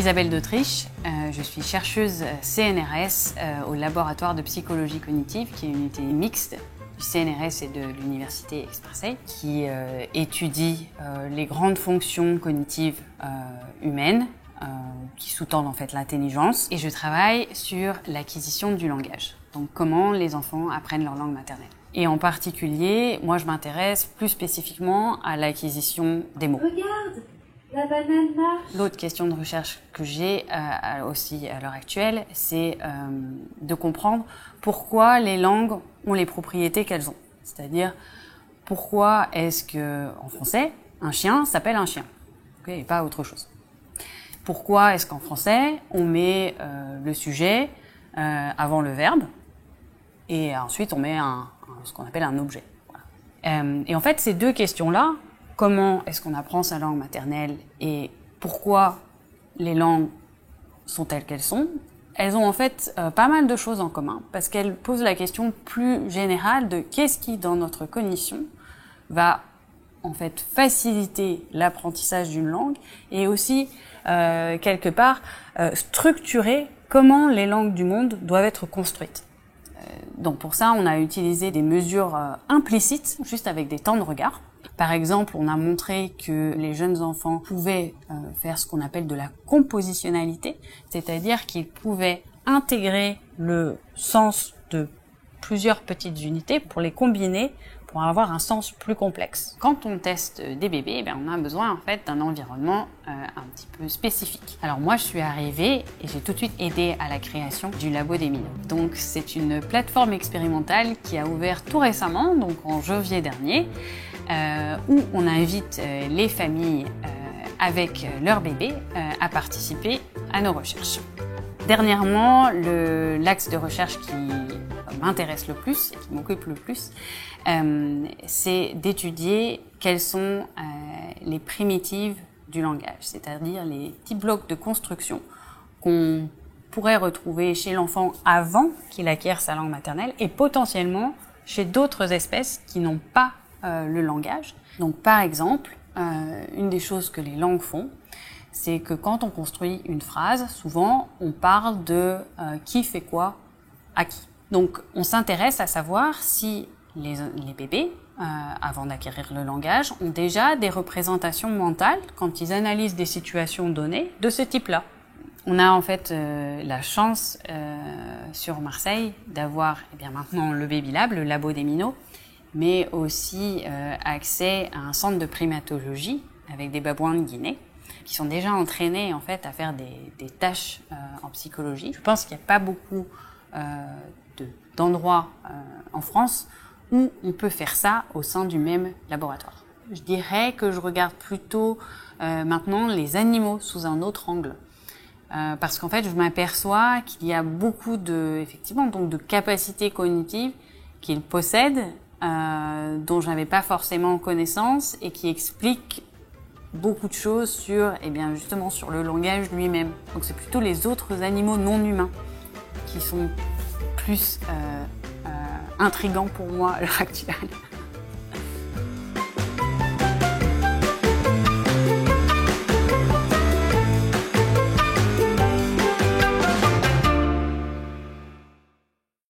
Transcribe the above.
Isabelle d'Autriche, je suis chercheuse CNRS au laboratoire de psychologie cognitive, qui est une unité mixte du CNRS et de l'Université Aix-Marseille, qui étudie les grandes fonctions cognitives humaines, qui sous-tendent en fait l'intelligence. Et je travaille sur l'acquisition du langage, donc comment les enfants apprennent leur langue maternelle. Et en particulier, moi je m'intéresse plus spécifiquement à l'acquisition des mots. Regarde, la banane marche. L'autre question de recherche que j'ai aussi à l'heure actuelle, c'est de comprendre pourquoi les langues ont les propriétés qu'elles ont. C'est-à-dire, pourquoi est-ce que, en français, un chien s'appelle un chien, et pas autre chose. Pourquoi est-ce qu'en français, on met le sujet avant le verbe, et ensuite on met ce qu'on appelle un objet. Voilà. Et en fait, ces deux questions-là, comment est-ce qu'on apprend sa langue maternelle et pourquoi les langues sont telles qu'elles sont, elles ont en fait pas mal de choses en commun, parce qu'elles posent la question plus générale de qu'est-ce qui, dans notre cognition, va en fait faciliter l'apprentissage d'une langue et aussi, quelque part, structurer comment les langues du monde doivent être construites. Donc pour ça, on a utilisé des mesures implicites, juste avec des temps de regard. Par exemple, on a montré que les jeunes enfants pouvaient faire ce qu'on appelle de la compositionnalité, c'est-à-dire qu'ils pouvaient intégrer le sens de plusieurs petites unités pour les combiner pour avoir un sens plus complexe. Quand on teste des bébés, on a besoin en fait d'un environnement un petit peu spécifique. Alors moi, je suis arrivée et j'ai tout de suite aidé à la création du Labo des Minots. Donc c'est une plateforme expérimentale qui a ouvert tout récemment, donc en janvier dernier, où on invite les familles avec leurs bébés à participer à nos recherches. Dernièrement, l'axe de recherche qui m'intéresse le plus et qui m'occupe le plus, c'est d'étudier quelles sont les primitives du langage, c'est-à-dire les petits blocs de construction qu'on pourrait retrouver chez l'enfant avant qu'il acquiert sa langue maternelle et potentiellement chez d'autres espèces qui n'ont pas le langage. Donc par exemple, une des choses que les langues font, c'est que quand on construit une phrase, souvent on parle de qui fait quoi à qui. Donc on s'intéresse à savoir si les bébés, avant d'acquérir le langage, ont déjà des représentations mentales quand ils analysent des situations données de ce type-là. On a en fait la chance sur Marseille d'avoir maintenant le Baby Lab, le Labo des Minots, mais aussi accès à un centre de primatologie avec des babouins de Guinée qui sont déjà entraînés en fait à faire des tâches en psychologie. Je pense qu'il n'y a pas beaucoup d'endroits en France où on peut faire ça au sein du même laboratoire. Je dirais que je regarde plutôt maintenant les animaux sous un autre angle. Parce qu'en fait, je m'aperçois qu'il y a beaucoup de capacités cognitives qu'ils possèdent, dont je n'avais pas forcément connaissance et qui expliquent beaucoup de choses sur, justement, sur le langage lui-même. Donc c'est plutôt les autres animaux non humains qui sont plus intrigants pour moi à l'heure actuelle.